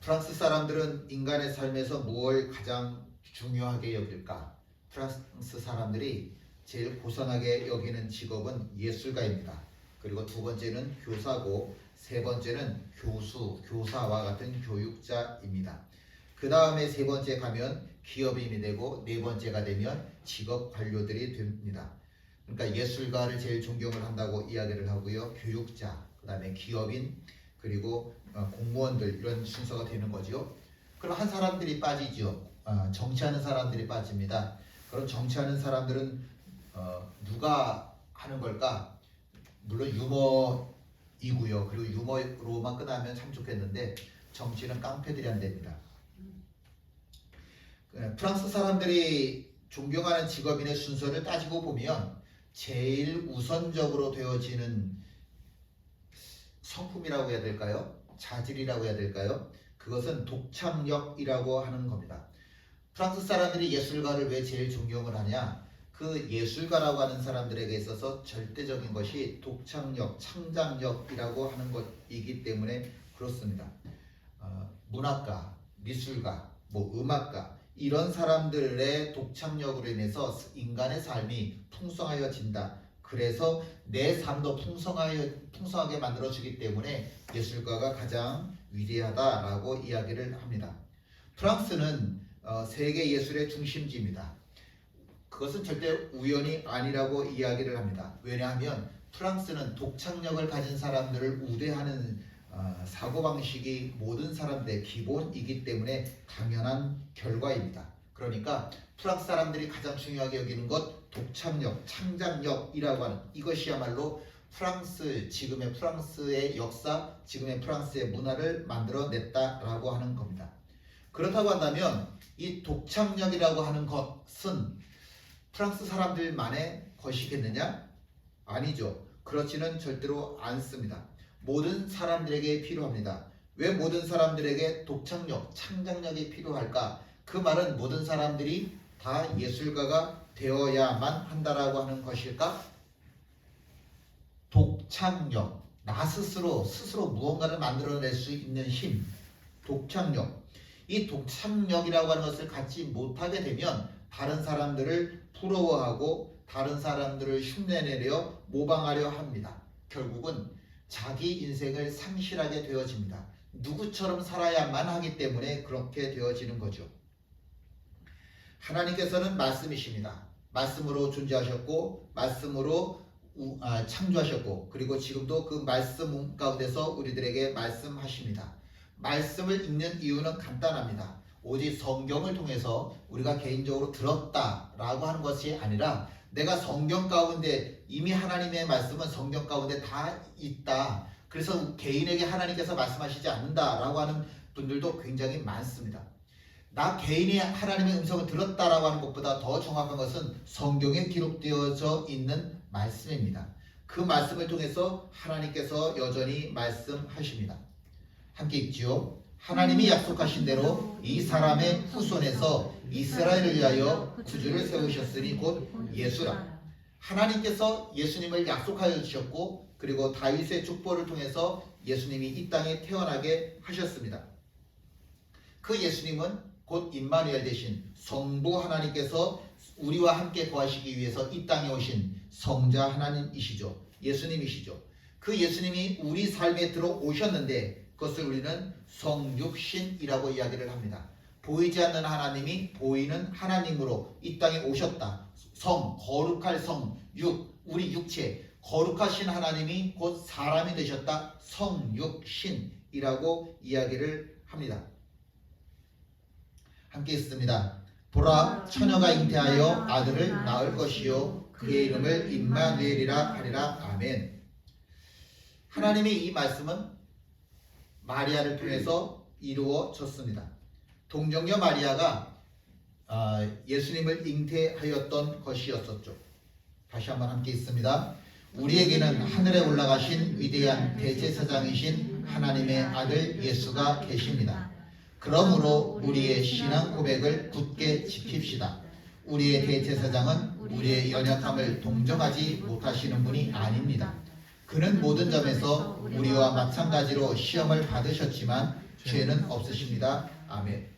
프랑스 사람들은 인간의 삶에서 무엇을 가장 중요하게 여길까? 프랑스 사람들이 제일 고상하게 여기는 직업은 예술가입니다. 그리고 두 번째는 교사고, 세 번째는 교수, 교사와 같은 교육자입니다. 그 다음에 세 번째 가면 기업인이 되고, 네 번째가 되면 직업 관료들이 됩니다. 그러니까 예술가를 제일 존경을 한다고 이야기를 하고요. 교육자, 그 다음에 기업인, 그리고 공무원들, 이런 순서가 되는 거죠. 그럼 한 사람들이 빠지죠. 정치하는 사람들이 빠집니다. 그럼 정치하는 사람들은 누가 하는 걸까? 물론 유머이고요. 그리고 유머로만 끝나면 참 좋겠는데 정치는 깡패들이 안 됩니다. 프랑스 사람들이 존경하는 직업인의 순서를 따지고 보면 제일 우선적으로 되어지는 성품이라고 해야 될까요? 자질이라고 해야 될까요? 그것은 독창력이라고 하는 겁니다. 프랑스 사람들이 예술가를 왜 제일 존경을 하냐? 그 예술가라고 하는 사람들에게 있어서 절대적인 것이 독창력, 창작력이라고 하는 것이기 때문에 그렇습니다. 문학가, 미술가, 음악가, 이런 사람들의 독창력으로 인해서 인간의 삶이 풍성하여진다. 그래서 내 삶도 풍성하게 만들어주기 때문에 예술가가 가장 위대하다라고 이야기를 합니다. 프랑스는 세계 예술의 중심지입니다. 그것은 절대 우연이 아니라고 이야기를 합니다. 왜냐하면 프랑스는 독창력을 가진 사람들을 우대하는 사고방식이 모든 사람들의 기본이기 때문에 당연한 결과입니다. 그러니까 프랑스 사람들이 가장 중요하게 여기는 것, 독창력, 창작력이라고 하는 이것이야말로 지금의 프랑스의 역사, 지금의 프랑스의 문화를 만들어냈다라고 하는 겁니다. 그렇다고 한다면 이 독창력이라고 하는 것은 프랑스 사람들만의 것이겠느냐? 아니죠. 그렇지는 절대로 않습니다. 모든 사람들에게 필요합니다. 왜 모든 사람들에게 독창력, 창작력이 필요할까? 그 말은 모든 사람들이 다 예술가가 되어야만 한다라고 하는 것일까? 독창력, 나 스스로 무언가를 만들어낼 수 있는 힘, 독창력. 이 독창력이라고 하는 것을 갖지 못하게 되면 다른 사람들을 부러워하고 다른 사람들을 흉내내려 모방하려 합니다. 결국은 자기 인생을 상실하게 되어집니다. 누구처럼 살아야만 하기 때문에 그렇게 되어지는 거죠. 하나님께서는 말씀이십니다. 말씀으로 존재하셨고 말씀으로 창조하셨고 그리고 지금도 그 말씀 가운데서 우리들에게 말씀하십니다. 말씀을 읽는 이유는 간단합니다. 오직 성경을 통해서 우리가 개인적으로 들었다라고 하는 것이 아니라 내가 성경 가운데 이미 하나님의 말씀은 성경 가운데 다 있다. 그래서 개인에게 하나님께서 말씀하시지 않는다라고 하는 분들도 굉장히 많습니다. 나 개인이 하나님의 음성을 들었다라고 하는 것보다 더 정확한 것은 성경에 기록되어져 있는 말씀입니다. 그 말씀을 통해서 하나님께서 여전히 말씀하십니다. 함께 읽지요. 하나님이 약속하신 대로 이 사람의 후손에서 이스라엘을 위하여 구주를 세우셨으니 곧 예수라. 하나님께서 예수님을 약속하여 주셨고 그리고 다윗의 족보를 통해서 예수님이 이 땅에 태어나게 하셨습니다. 그 예수님은 곧 임마누엘 되신 성부 하나님께서 우리와 함께 거하시기 위해서 이 땅에 오신 성자 하나님이시죠. 예수님이시죠. 그 예수님이 우리 삶에 들어오셨는데 그것을 우리는 성육신이라고 이야기를 합니다. 보이지 않는 하나님이 보이는 하나님으로 이 땅에 오셨다. 거룩할 성, 우리 육체, 거룩하신 하나님이 곧 사람이 되셨다. 성육신이라고 이야기를 합니다. 함께 읽습니다. 보라, 처녀가 잉태하여 아들을 낳을 것이요 그의 이름을 임마누엘이라 하리라. 아멘. 하나님의 이 말씀은 마리아를 통해서 이루어졌습니다. 동정녀 마리아가 예수님을 잉태하였던 것이었었죠. 다시 한번 함께 읽습니다. 우리에게는 하늘에 올라가신 위대한 대제사장이신 하나님의 아들 예수가 계십니다. 그러므로 우리의 신앙 고백을 굳게 지킵시다. 우리의 대제사장은 우리의 연약함을 동정하지 못하시는 분이 아닙니다. 그는 모든 점에서 우리와 마찬가지로 시험을 받으셨지만 죄는 없으십니다. 아멘.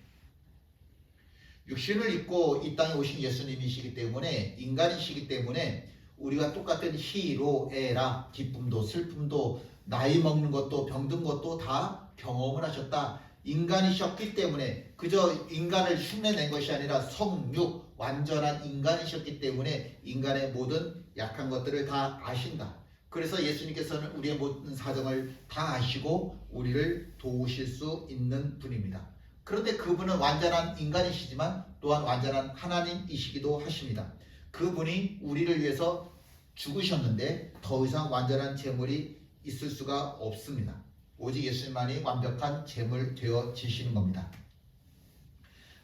육신을 입고 이 땅에 오신 예수님이시기 때문에, 인간이시기 때문에 우리가 똑같은 희로 애라, 기쁨도 슬픔도 나이 먹는 것도 병든 것도 다 경험을 하셨다. 인간이셨기 때문에, 그저 인간을 흉내낸 것이 아니라 성육 완전한 인간이셨기 때문에 인간의 모든 약한 것들을 다 아신다. 그래서 예수님께서는 우리의 모든 사정을 다 아시고 우리를 도우실 수 있는 분입니다. 그런데 그분은 완전한 인간이시지만 또한 완전한 하나님이시기도 하십니다. 그분이 우리를 위해서 죽으셨는데 더 이상 완전한 제물이 있을 수가 없습니다. 오직 예수님만이 완벽한 제물 되어지시는 겁니다.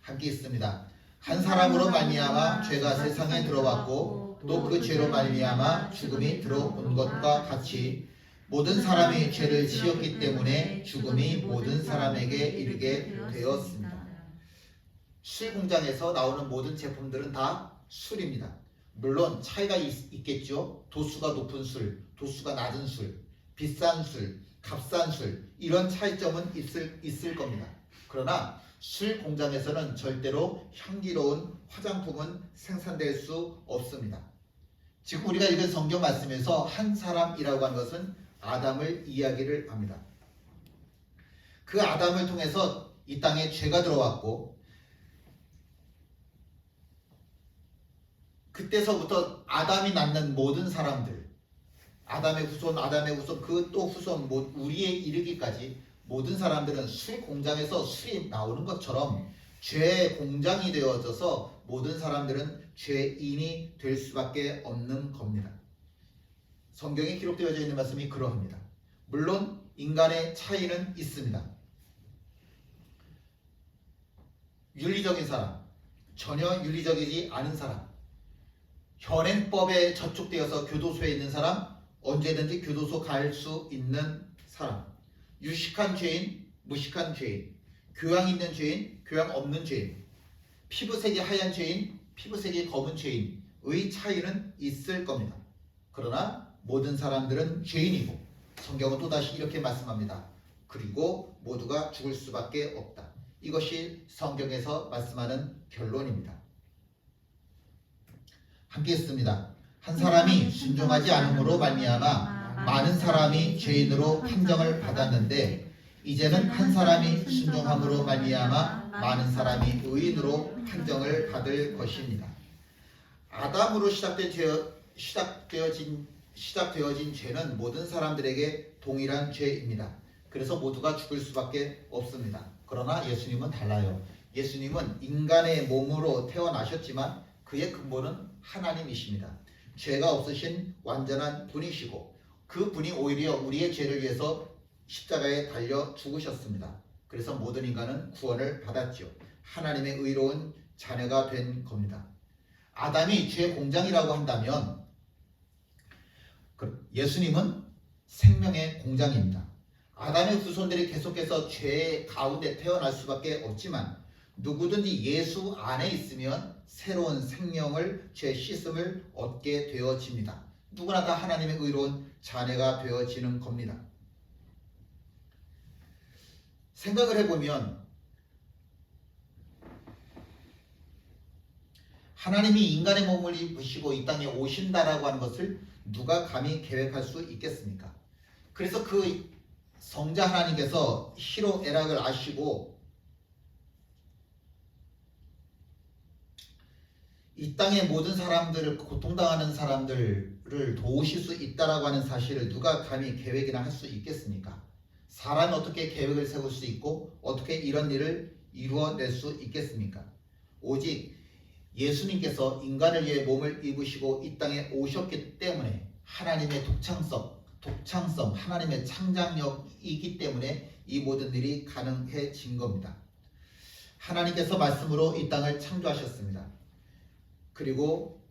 함께 있습니다. 한 사람으로 말미암아 죄가 세상에 들어왔고 또 그 죄로 말미암아 죽음이 들어온 것과 같이 모든 사람이 죄를 지었기 때문에 죽음이 모든 사람에게 이르게 되었습니다. 술 공장에서 나오는 모든 제품들은 다 술입니다. 물론 차이가 있겠죠. 도수가 높은 술, 도수가 낮은 술, 비싼 술, 값싼 술, 이런 차이점은 있을 겁니다. 그러나 술 공장에서는 절대로 향기로운 화장품은 생산될 수 없습니다. 지금 우리가 읽은 성경 말씀에서 한 사람이라고 하는 것은 아담을 이야기를 합니다. 그 아담을 통해서 이 땅에 죄가 들어왔고, 그때서부터 아담이 낳는 모든 사람들, 아담의 후손, 그 또 후손, 우리에 이르기까지 모든 사람들은 술 공장에서 술이 나오는 것처럼 죄의 공장이 되어져서 모든 사람들은 죄인이 될 수밖에 없는 겁니다. 성경에 기록되어져 있는 말씀이 그러합니다. 물론 인간의 차이는 있습니다. 윤리적인 사람, 전혀 윤리적이지 않은 사람, 현행법에 저촉되어서 교도소에 있는 사람, 언제든지 교도소 갈 수 있는 사람, 유식한 죄인, 무식한 죄인, 교양 있는 죄인, 교양 없는 죄인, 피부색이 하얀 죄인, 피부색이 검은 죄인의 차이는 있을 겁니다. 그러나 모든 사람들은 죄인이고, 성경은 또다시 이렇게 말씀합니다. 그리고 모두가 죽을 수밖에 없다. 이것이 성경에서 말씀하는 결론입니다. 함께 했습니다. 한 사람이 순종하지 않음으로 말미암아 많은 사람이 죄인으로 판정을 받았는데 이제는 한 사람이 순종함으로 말미암아 많은 사람이 의인으로 판정을 받을 것입니다. 아담으로 시작되어진 죄는 모든 사람들에게 동일한 죄입니다. 그래서 모두가 죽을 수밖에 없습니다. 그러나 예수님은 달라요. 예수님은 인간의 몸으로 태어나셨지만 그의 근본은 하나님이십니다. 죄가 없으신 완전한 분이시고 그 분이 오히려 우리의 죄를 위해서 십자가에 달려 죽으셨습니다. 그래서 모든 인간은 구원을 받았죠. 하나님의 의로운 자녀가 된 겁니다. 아담이 죄 공장이라고 한다면 예수님은 생명의 공장입니다. 아담의 후손들이 계속해서 죄 가운데 태어날 수밖에 없지만 누구든지 예수 안에 있으면 새로운 생명을, 죄 씻음을 얻게 되어집니다. 누구나 다 하나님의 의로운 자녀가 되어지는 겁니다. 생각을 해보면 하나님이 인간의 몸을 입으시고 이 땅에 오신다라고 하는 것을 누가 감히 계획할 수 있겠습니까? 그래서 그 성자 하나님께서 희로 애락을 아시고 이 땅의 모든 사람들을, 고통당하는 사람들을 도우실 수 있다라고 하는 사실을 누가 감히 계획이나 할 수 있겠습니까? 사람이 어떻게 계획을 세울 수 있고 어떻게 이런 일을 이루어낼 수 있겠습니까? 오직 예수님께서 인간을 위해 몸을 입으시고 이 땅에 오셨기 때문에 하나님의 독창성, 하나님의 창작력이기 때문에 이 모든 일이 가능해진 겁니다. 하나님께서 말씀으로 이 땅을 창조하셨습니다. 그리고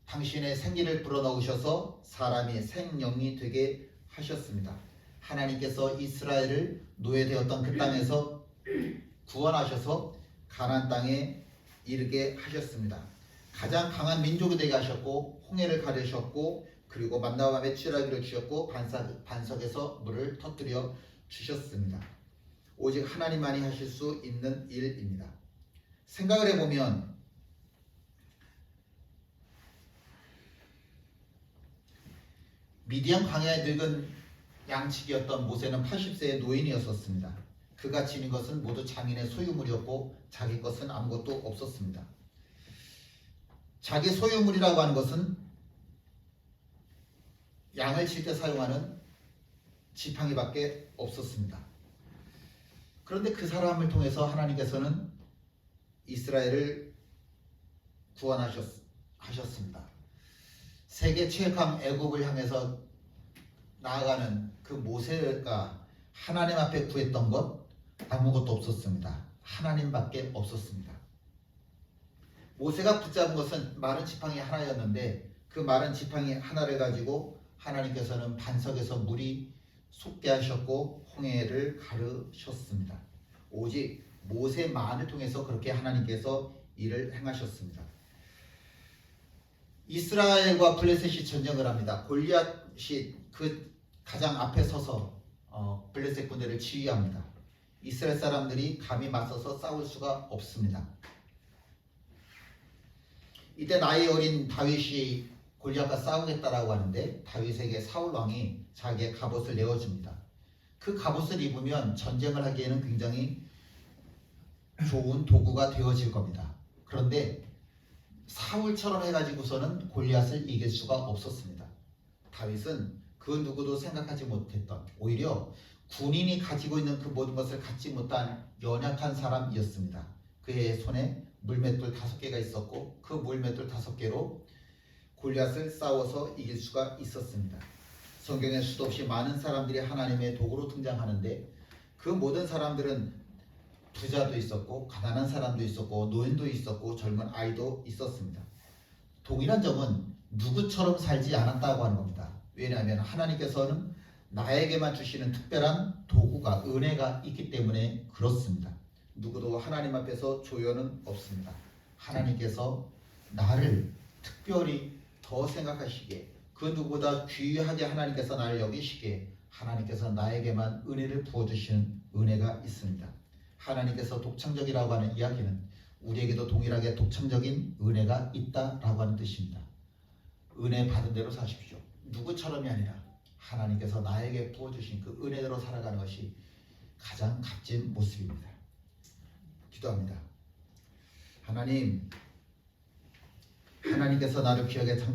당신의 생기를 불어넣으셔서 사람이 생명이 되게 하셨습니다. 하나님께서 이스라엘을 노예되었던 그 땅에서 구원하셔서 가나안 땅에 이르게 하셨습니다. 가장 강한 민족이 되게 하셨고 홍해를 가르셨고 그리고 만나와 밤에 찌라기를 주셨고 반석에서 물을 터뜨려 주셨습니다. 오직 하나님만이 하실 수 있는 일입니다. 생각을 해보면 미디안 광야에 늙은 양치기였던 모세는 80세의 노인이었었습니다. 그가 지닌 것은 모두 장인의 소유물이었고 자기 것은 아무것도 없었습니다. 자기 소유물이라고 하는 것은 양을 칠 때 사용하는 지팡이밖에 없었습니다. 그런데 그 사람을 통해서 하나님께서는 이스라엘을 구원하셨습니다. 세계 최강 애국을 향해서 나아가는 그 모세가 하나님 앞에 구했던 것 아무것도 없었습니다. 하나님밖에 없었습니다. 모세가 붙잡은 것은 마른 지팡이 하나였는데 그 마른 지팡이 하나를 가지고 하나님께서는 반석에서 물이 솟게 하셨고 홍해를 가르셨습니다. 오직 모세만을 통해서 그렇게 하나님께서 일을 행하셨습니다. 이스라엘과 블레셋이 전쟁을 합니다. 골리앗이 그 가장 앞에 서서 블레셋 군대를 지휘합니다. 이스라엘 사람들이 감히 맞서서 싸울 수가 없습니다. 이때 나이 어린 다윗이 골리앗과 싸우겠다라고 하는데 다윗에게 사울 왕이 자기의 갑옷을 내어줍니다. 그 갑옷을 입으면 전쟁을 하기에는 굉장히 좋은 도구가 되어질 겁니다. 그런데 사울처럼 해가지고서는 골리앗을 이길 수가 없었습니다. 다윗은 그 누구도 생각하지 못했던, 오히려 군인이 가지고 있는 그 모든 것을 갖지 못한 연약한 사람이었습니다. 그의 손에 물맷돌 5개가 있었고 그 물맷돌 5개로 골리앗을 싸워서 이길 수가 있었습니다. 성경에 수도 없이 많은 사람들이 하나님의 도구로 등장하는데 그 모든 사람들은 부자도 있었고 가난한 사람도 있었고 노인도 있었고 젊은 아이도 있었습니다. 동일한 점은 누구처럼 살지 않았다고 하는 겁니다. 왜냐하면 하나님께서는 나에게만 주시는 특별한 도구가 은혜가 있기 때문에 그렇습니다. 누구도 하나님 앞에서 조연은 없습니다. 하나님께서 나를 특별히 더 생각하시기에 그 누구보다 귀하게 하나님께서 나를 여기시기에 하나님께서 나에게만 은혜를 부어주시는 은혜가 있습니다. 하나님께서 독창적이라고 하는 이야기는 우리에게도 동일하게 독창적인 은혜가 있다라고 하는 뜻입니다. 은혜 받은 대로 사십시오. 누구처럼이 아니라 하나님께서 나에게 부어주신 그 은혜대로 살아가는 것이 가장 값진 모습입니다. 기도합니다. 하나님께서 나를 귀하게 창조하셨습니다.